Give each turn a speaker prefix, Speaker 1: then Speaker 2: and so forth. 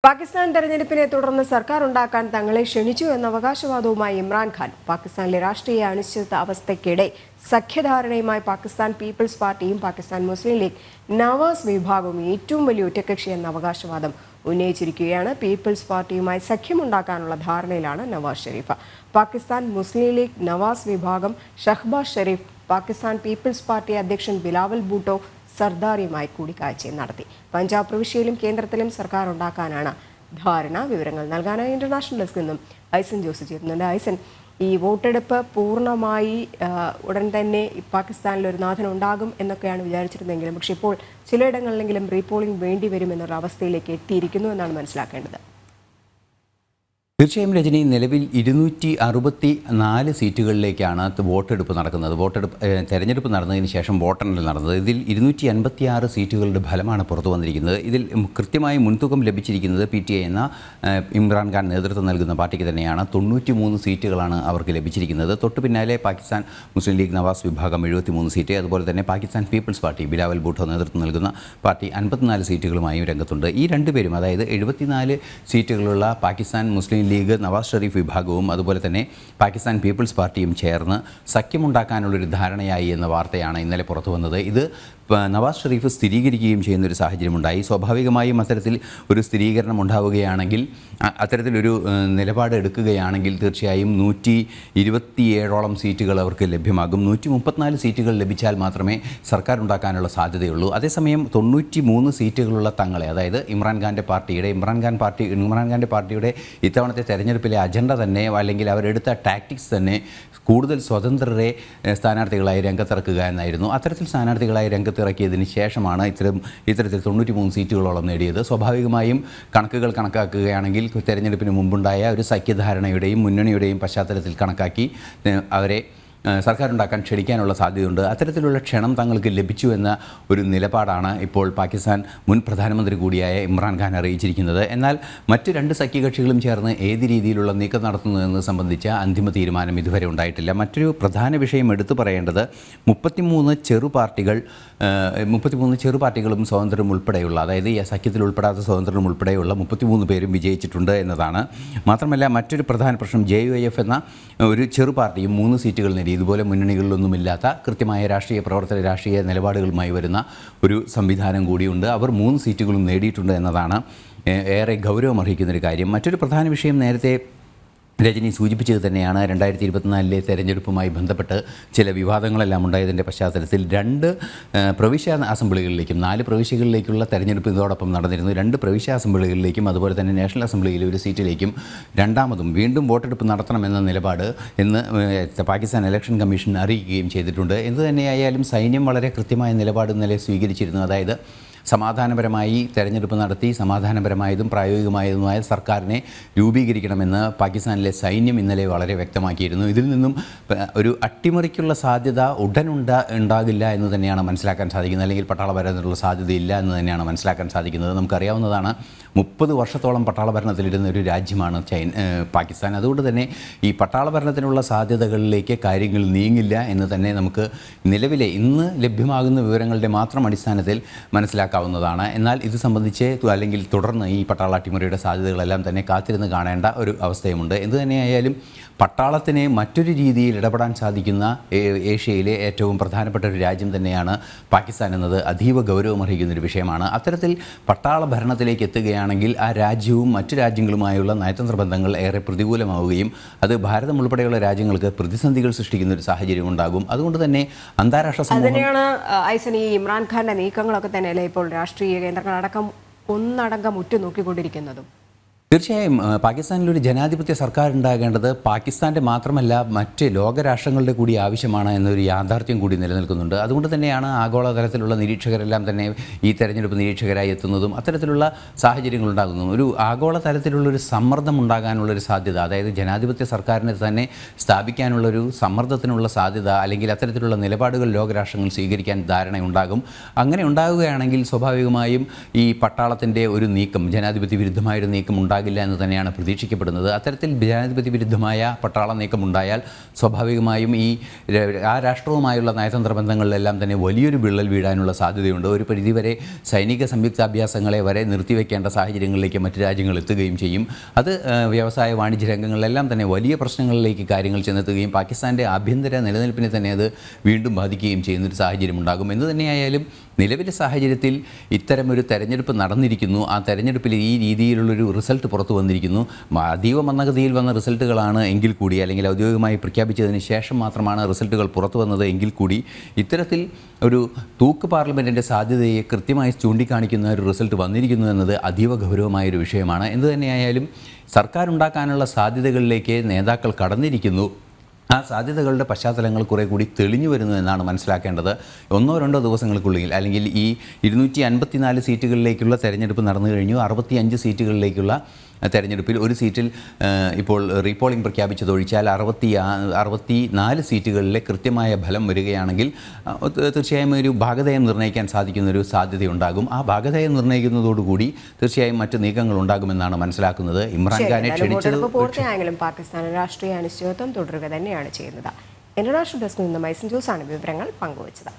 Speaker 1: പാകിസ്ഥാൻ തെരഞ്ഞെടുപ്പിനെ തുടർന്ന് സർക്കാർ ഉണ്ടാക്കാൻ തങ്ങളെ ക്ഷണിച്ചു എന്ന അവകാശവാദവുമായി ഇമ്രാൻഖാൻ. പാകിസ്ഥാനിലെ രാഷ്ട്രീയ അനിശ്ചിത അവസ്ഥയ്ക്കിടെ സഖ്യധാരണയുമായി പാകിസ്ഥാൻ പീപ്പിൾസ് പാർട്ടിയും പാകിസ്ഥാൻ മുസ്ലിം ലീഗ് നവാസ് വിഭാഗവും ഏറ്റവും വലിയ ഒറ്റക്കക്ഷി എന്ന അവകാശവാദം ഉന്നയിച്ചിരിക്കുകയാണ്. പീപ്പിൾസ് പാർട്ടിയുമായി സഖ്യമുണ്ടാക്കാനുള്ള ധാരണയിലാണ് നവാസ് ഷെരീഫ്. പാകിസ്ഥാൻ മുസ്ലിം ലീഗ് നവാസ് വിഭാഗം ഷഹ്ബാസ് ഷെരീഫ് പാകിസ്ഥാൻ പീപ്പിൾസ് പാർട്ടി അധ്യക്ഷൻ ബിലാവൽ ഭൂട്ടോ സർദാറിയുമായി കൂടിക്കാഴ്ച നടത്തി. പഞ്ചാബ് പ്രവിശ്യയിലും കേന്ദ്രത്തിലും സർക്കാർ ഉണ്ടാക്കാനാണ് ധാരണ. വിവരങ്ങൾ നൽകാനായി ഇന്റർനാഷണൽ ഡെസ്കിൽ നിന്നും ഐസൻ ജോസ് ചേരുന്നുണ്ട്. ഐസൻ, ഈ വോട്ടെടുപ്പ് പൂർണ്ണമായി ഉടൻ തന്നെ പാകിസ്ഥാനിൽ ഒരു നാഥൻ ഉണ്ടാകും എന്നൊക്കെയാണ് വിചാരിച്ചിരുന്നെങ്കിലും പക്ഷേ ഇപ്പോൾ ചിലയിടങ്ങളിലെങ്കിലും റീപോളിംഗ് വേണ്ടി വരുമെന്നൊരു അവസ്ഥയിലേക്ക് എത്തിയിരിക്കുന്നു എന്നാണ് മനസ്സിലാക്കേണ്ടത്.
Speaker 2: തീർച്ചയായും രജനി, നിലവിൽ 264 സീറ്റുകളിലേക്കാണ് വോട്ടെടുപ്പ് നടക്കുന്നത്. തെരഞ്ഞെടുപ്പ് നടന്നതിന് ശേഷം വോട്ടെണ്ണൽ നടന്നത്. ഇതിൽ 256 സീറ്റുകളുടെ ഫലമാണ് പുറത്തു വന്നിരിക്കുന്നത്. ഇതിൽ കൃത്യമായി മുൻതൂക്കം ലഭിച്ചിരിക്കുന്നത് PTI എന്ന ഇമ്രാൻഖാൻ നേതൃത്വം നൽകുന്ന പാർട്ടിക്ക് തന്നെയാണ്. 93 സീറ്റുകളാണ് അവർക്ക് ലഭിച്ചിരിക്കുന്നത്. തൊട്ടു പിന്നാലെ പാകിസ്ഥാൻ മുസ്ലിം ലീഗ് നവാസ് വിഭാഗം 73 സീറ്റ്, അതുപോലെ തന്നെ പാകിസ്ഥാൻ പീപ്പിൾസ് പാർട്ടി ബിലാവൽ ഭൂട്ടോ നേതൃത്വം നൽകുന്ന പാർട്ടി 54 സീറ്റുകളുമായും രംഗത്തുണ്ട്. ഈ രണ്ടുപേരും, അതായത് 74 സീറ്റുകളുള്ള പാകിസ്ഥാൻ മുസ്ലിം ലീഗ് നവാസ് ഷെരീഫ് വിഭാഗവും അതുപോലെ തന്നെ പാകിസ്ഥാൻ പീപ്പിൾസ് പാർട്ടിയും ചേർന്ന് സഖ്യമുണ്ടാക്കാനുള്ളൊരു ധാരണയായി എന്ന വാർത്തയാണ് ഇന്നലെ പുറത്തു വന്നത്. ഇത് നവാസ് ഷെരീഫ് സ്ഥിരീകരിക്കുകയും ചെയ്യുന്നൊരു സാഹചര്യമുണ്ടായി. സ്വാഭാവികമായും അത്തരത്തിൽ ഒരു സ്ഥിരീകരണം ഉണ്ടാവുകയാണെങ്കിൽ, അത്തരത്തിലൊരു നിലപാട് എടുക്കുകയാണെങ്കിൽ തീർച്ചയായും 127ഓളം സീറ്റുകൾ അവർക്ക് ലഭ്യമാകും. 134 സീറ്റുകൾ ലഭിച്ചാൽ മാത്രമേ സർക്കാർ ഉണ്ടാക്കാനുള്ള സാധ്യതയുള്ളൂ. അതേസമയം 93 സീറ്റുകളുള്ള തങ്ങളെ, അതായത് ഇമ്രാൻഖാൻ്റെ പാർട്ടിയുടെ ഇത്തവണത്തെ തെരഞ്ഞെടുപ്പിലെ അജണ്ട തന്നെ, അല്ലെങ്കിൽ അവരെടുത്ത ടാക്ടിക്സ് തന്നെ കൂടുതൽ സ്വതന്ത്രരെ സ്ഥാനാർത്ഥികളായി രംഗത്തിറക്കുക എന്നായിരുന്നു. അത്തരത്തിൽ സ്ഥാനാർത്ഥികളായി രംഗത്തിറക്കിയതിന് ശേഷമാണ് ഇത്തരത്തിൽ 93 സീറ്റുകളോളം നേടിയത്. സ്വാഭാവികമായും കണക്കുകൾ കണക്കാക്കുകയാണെങ്കിൽ തെരഞ്ഞെടുപ്പിന് മുമ്പുണ്ടായ ഒരു സഖ്യധാരണയുടെയും മുന്നണിയുടെയും പശ്ചാത്തലത്തിൽ കണക്കാക്കി അവരെ സർക്കാരുണ്ടാക്കാൻ ക്ഷണിക്കാനുള്ള സാധ്യതയുണ്ട്. അത്തരത്തിലുള്ള ക്ഷണം തങ്ങൾക്ക് ലഭിച്ചു എന്ന ഒരു നിലപാടാണ് ഇപ്പോൾ പാകിസ്ഥാൻ മുൻ പ്രധാനമന്ത്രി കൂടിയായ ഇമ്രാൻഖാൻ അറിയിച്ചിരിക്കുന്നത്. എന്നാൽ മറ്റ് രണ്ട് സഖ്യകക്ഷികളും ചേർന്ന് ഏത് രീതിയിലുള്ള നീക്കം നടത്തുന്നതെന്ന് സംബന്ധിച്ച അന്തിമ തീരുമാനം ഇതുവരെ ഉണ്ടായിട്ടില്ല. മറ്റൊരു പ്രധാന വിഷയം എടുത്തു പറയേണ്ടത് 33 ചെറുപാർട്ടികളും സ്വതന്ത്രരും ഉൾപ്പെടെയുള്ള, അതായത് ഈ സഖ്യത്തിൽ ഉൾപ്പെടാത്ത സ്വതന്ത്രരും ഉൾപ്പെടെയുള്ള 33 പേരും വിജയിച്ചിട്ടുണ്ട് എന്നതാണ്. മാത്രമല്ല മറ്റൊരു പ്രധാന പ്രശ്നം, JUIF എന്ന ഒരു ചെറുപാർട്ടിയും 3 സീറ്റുകൾ നേടി. ഇതുപോലെ മുന്നണികളിലൊന്നുമില്ലാത്ത കൃത്യമായ രാഷ്ട്രീയ നിലപാടുകളുമായി വരുന്ന ഒരു സംവിധാനം കൂടിയുണ്ട്. അവർ 3 സീറ്റുകളും നേടിയിട്ടുണ്ട് എന്നതാണ് ഏറെ ഗൗരവമർഹിക്കുന്നൊരു കാര്യം. മറ്റൊരു പ്രധാന വിഷയം നേരത്തെ രജനി സൂചിപ്പിച്ചത് തന്നെയാണ്. 2024 തെരഞ്ഞെടുപ്പുമായി ബന്ധപ്പെട്ട് ചില വിവാദങ്ങളെല്ലാം ഉണ്ടായതിൻ്റെ പശ്ചാത്തലത്തിൽ 2 പ്രവിശ്യ അസംബ്ലികളിലേക്കും 4 പ്രവിശ്യകളിലേക്കുള്ള തെരഞ്ഞെടുപ്പ് ഇതോടൊപ്പം നടന്നിരുന്നു. 2 പ്രവിശ്യ അസംബ്ലികളിലേക്കും അതുപോലെ തന്നെ നാഷണൽ അസംബ്ലിയിലെ ഒരു സീറ്റിലേക്കും വീണ്ടും വോട്ടെടുപ്പ് നടത്തണമെന്ന നിലപാട് ഇന്ന് പാകിസ്ഥാൻ ഇലക്ഷൻ കമ്മീഷൻ അറിയിക്കുകയും ചെയ്തിട്ടുണ്ട്. എന്തു തന്നെയായാലും സൈന്യം വളരെ കൃത്യമായ നിലപാട് ഇന്നലെ സ്വീകരിച്ചിരുന്നു. അതായത് സമാധാനപരമായി തെരഞ്ഞെടുപ്പ് നടത്തി സമാധാനപരമായതും പ്രായോഗികമായതുമായ സർക്കാരിനെ രൂപീകരിക്കണമെന്ന് പാകിസ്ഥാനിലെ സൈന്യം ഇന്നലെ വളരെ വ്യക്തമാക്കിയിരുന്നു. ഇതിൽ നിന്നും ഒരു അട്ടിമറിക്കുള്ള സാധ്യത ഉണ്ടാകില്ല എന്ന് തന്നെയാണ് മനസ്സിലാക്കാൻ സാധിക്കുന്നത്. അല്ലെങ്കിൽ പട്ടാള ഭരണത്തിനുള്ള സാധ്യതയില്ല എന്ന് തന്നെയാണ് മനസ്സിലാക്കാൻ സാധിക്കുന്നത്. നമുക്കറിയാവുന്നതാണ്, 30 വർഷത്തോളം പട്ടാള ഭരണത്തിലിരുന്ന ഒരു രാജ്യമാണ് പാകിസ്ഥാൻ. അതുകൊണ്ട് തന്നെ ഈ പട്ടാള ഭരണത്തിനുള്ള സാധ്യതകളിലേക്ക് കാര്യങ്ങൾ നീങ്ങില്ല എന്ന് തന്നെ നമുക്ക് നിലവിലെ ഇന്ന് ലഭ്യമാകുന്ന വിവരങ്ങളുടെ മാത്രം അടിസ്ഥാനത്തിൽ മനസ്സിലാക്കാവുന്നതാണ്. എന്നാൽ ഇത് സംബന്ധിച്ച് അല്ലെങ്കിൽ തുടർന്ന് ഈ പട്ടാള അട്ടിമറിയുടെ സാധ്യതകളെല്ലാം തന്നെ കാത്തിരുന്ന് കാണേണ്ട ഒരു അവസ്ഥയുമുണ്ട്. എന്തു തന്നെയായാലും പട്ടാളത്തിന് മറ്റൊരു രീതിയിൽ ഇടപെടാൻ സാധിക്കുന്ന ഏഷ്യയിലെ ഏറ്റവും പ്രധാനപ്പെട്ട ഒരു രാജ്യം തന്നെയാണ് പാകിസ്ഥാൻ എന്നത് അതീവ ഗൗരവമർഹിക്കുന്നൊരു വിഷയമാണ്. അത്തരത്തിൽ പട്ടാള ഭരണത്തിലേക്ക് എത്തുകയാണെങ്കിൽ ആ രാജ്യവും മറ്റു രാജ്യങ്ങളുമായുള്ള നയതന്ത്ര ബന്ധങ്ങൾ ഏറെ പ്രതികൂലമാവുകയും അത് ഭാരതം ഉൾപ്പെടെയുള്ള രാജ്യങ്ങൾക്ക് പ്രതിസന്ധികൾ സൃഷ്ടിക്കുന്ന ഒരു സാഹചര്യം ഉണ്ടാകും. അതുകൊണ്ട് തന്നെ അന്താരാഷ്ട്ര സമൂഹം
Speaker 1: തന്നെയാണ് ഐസൻ ഈ ഇമ്രാൻഖാന്റെ നീക്കങ്ങളൊക്കെ തന്നെയല്ലേ ഇപ്പോൾ രാഷ്ട്രീയ കേന്ദ്രങ്ങളടക്കം ഒന്നടങ്കം ഉറ്റുനോക്കിക്കൊണ്ടിരിക്കുന്നതും.
Speaker 2: തീർച്ചയായും പാകിസ്ഥാനിലൊരു ജനാധിപത്യ സർക്കാർ ഉണ്ടാകേണ്ടത് പാകിസ്ഥാൻ്റെ മാത്രമല്ല മറ്റ് ലോകരാഷ്ട്രങ്ങളുടെ കൂടി ആവശ്യമാണ് എന്നൊരു യാഥാർത്ഥ്യം കൂടി നിലനിൽക്കുന്നുണ്ട്. അതുകൊണ്ട് തന്നെയാണ് ആഗോളതലത്തിലുള്ള നിരീക്ഷകരെല്ലാം തന്നെ ഈ തെരഞ്ഞെടുപ്പ് നിരീക്ഷകരായി എത്തുന്നതും അത്തരത്തിലുള്ള സാഹചര്യങ്ങളുണ്ടാകുന്നതും. ഒരു ആഗോള തലത്തിലുള്ളൊരു സമ്മർദ്ദം ഉണ്ടാകാനുള്ളൊരു സാധ്യത, അതായത് ജനാധിപത്യ സർക്കാരിനെ തന്നെ സ്ഥാപിക്കാനുള്ളൊരു സമ്മർദ്ദത്തിനുള്ള സാധ്യത, അല്ലെങ്കിൽ അത്തരത്തിലുള്ള നിലപാടുകൾ ലോകരാഷ്ട്രങ്ങൾ സ്വീകരിക്കാൻ ധാരണയുണ്ടാകും. അങ്ങനെ ഉണ്ടാകുകയാണെങ്കിൽ സ്വാഭാവികമായും ഈ പട്ടാളത്തിൻ്റെ ഒരു നീക്കം, ജനാധിപത്യ വിരുദ്ധമായൊരു നീക്കം ഉണ്ടാകില്ല എന്ന് തന്നെയാണ് പ്രതീക്ഷിക്കപ്പെടുന്നത്. അത്തരത്തിൽ ജനാധിപത്യ വിരുദ്ധമായ പട്ടാള നീക്കമുണ്ടായാൽ സ്വാഭാവികമായും ആ രാഷ്ട്രവുമായുള്ള നയതന്ത്ര ബന്ധങ്ങളിലെല്ലാം തന്നെ വലിയൊരു വിള്ളൽ വീഴാനുള്ള സാധ്യതയുണ്ട്. ഒരു പരിധിവരെ സൈനിക സംയുക്താഭ്യാസങ്ങളെ വരെ നിർത്തിവെക്കേണ്ട സാഹചര്യങ്ങളിലേക്ക് മറ്റ് രാജ്യങ്ങൾ എത്തുകയും ചെയ്യും. അത് വ്യവസായ വാണിജ്യ രംഗങ്ങളിലെല്ലാം തന്നെ വലിയ പ്രശ്നങ്ങളിലേക്ക് കാര്യങ്ങൾ ചെന്നെത്തുകയും പാകിസ്ഥാൻ്റെ ആഭ്യന്തര നിലനിൽപ്പിനെ തന്നെ അത് വീണ്ടും ബാധിക്കുകയും ചെയ്യുന്നൊരു സാഹചര്യം ഉണ്ടാകും. എന്ന് തന്നെയായാലും നിലവിലെ സാഹചര്യത്തിൽ ഇത്തരമൊരു തെരഞ്ഞെടുപ്പ് നടന്നിരിക്കുന്നു. ആ തെരഞ്ഞെടുപ്പിൽ ഈ രീതിയിലുള്ളൊരു റിസൾട്ട് പുറത്തു വന്നിരിക്കുന്നു. അതീവ മന്ദഗതിയിൽ വന്ന റിസൾട്ടുകളാണ് എങ്കിൽ കൂടി, അല്ലെങ്കിൽ ഔദ്യോഗികമായി പ്രഖ്യാപിച്ചതിന് ശേഷം മാത്രമാണ് റിസൾട്ടുകൾ പുറത്തു വന്നത് എങ്കിൽ കൂടി ഇത്തരത്തിൽ ഒരു തൂക്ക് പാർലമെൻറ്റിൻ്റെ സാധ്യതയെ കൃത്യമായി ചൂണ്ടിക്കാണിക്കുന്ന ഒരു റിസൾട്ട് വന്നിരിക്കുന്നു എന്നത് അതീവ ഗൗരവമായൊരു വിഷയമാണ്. എന്തു തന്നെയായാലും സർക്കാർ ഉണ്ടാക്കാനുള്ള സാധ്യതകളിലേക്ക് നേതാക്കൾ കടന്നിരിക്കുന്നു. ആ സാധ്യതകളുടെ പശ്ചാത്തലങ്ങൾ കുറേ കൂടി തെളിഞ്ഞു വരുന്നു എന്നാണ് മനസ്സിലാക്കേണ്ടത്. 1-2 ദിവസങ്ങൾക്കുള്ളിൽ, അല്ലെങ്കിൽ ഈ 254 സീറ്റുകളിലേക്കുള്ള തെരഞ്ഞെടുപ്പ് നടന്നു കഴിഞ്ഞു. 65 സീറ്റുകളിലേക്കുള്ള തെരഞ്ഞെടുപ്പിൽ ഒരു സീറ്റിൽ ഇപ്പോൾ റീപോളിംഗ് പ്രഖ്യാപിച്ചതൊഴിച്ചാൽ 64 സീറ്റുകളിലെ കൃത്യമായ ഫലം വരികയാണെങ്കിൽ തീർച്ചയായും ഒരു ഭാഗധേയം നിർണ്ണയിക്കാൻ സാധിക്കുന്നൊരു സാധ്യതയുണ്ടാകും. ആ ഭാഗധേയം നിർണ്ണയിക്കുന്നതോടുകൂടി തീർച്ചയായും മറ്റ് നീക്കങ്ങൾ ഉണ്ടാകുമെന്നാണ് മനസ്സിലാക്കുന്നത്. ഇമ്രാൻഖാനെ ക്ഷണിച്ചത്
Speaker 1: പൂർത്തിയായെങ്കിലും പാകിസ്ഥാൻ രാഷ്ട്രീയ അനിശ്ചിതത്വം തുടരുക തന്നെയാണ് ചെയ്യുന്നത്. ഇന്റർനാഷണൽ ഡെസ്കിൽ നിന്ന് മൈസൻ ജോസാണ് വിവരങ്ങൾ പങ്കുവച്ചത്.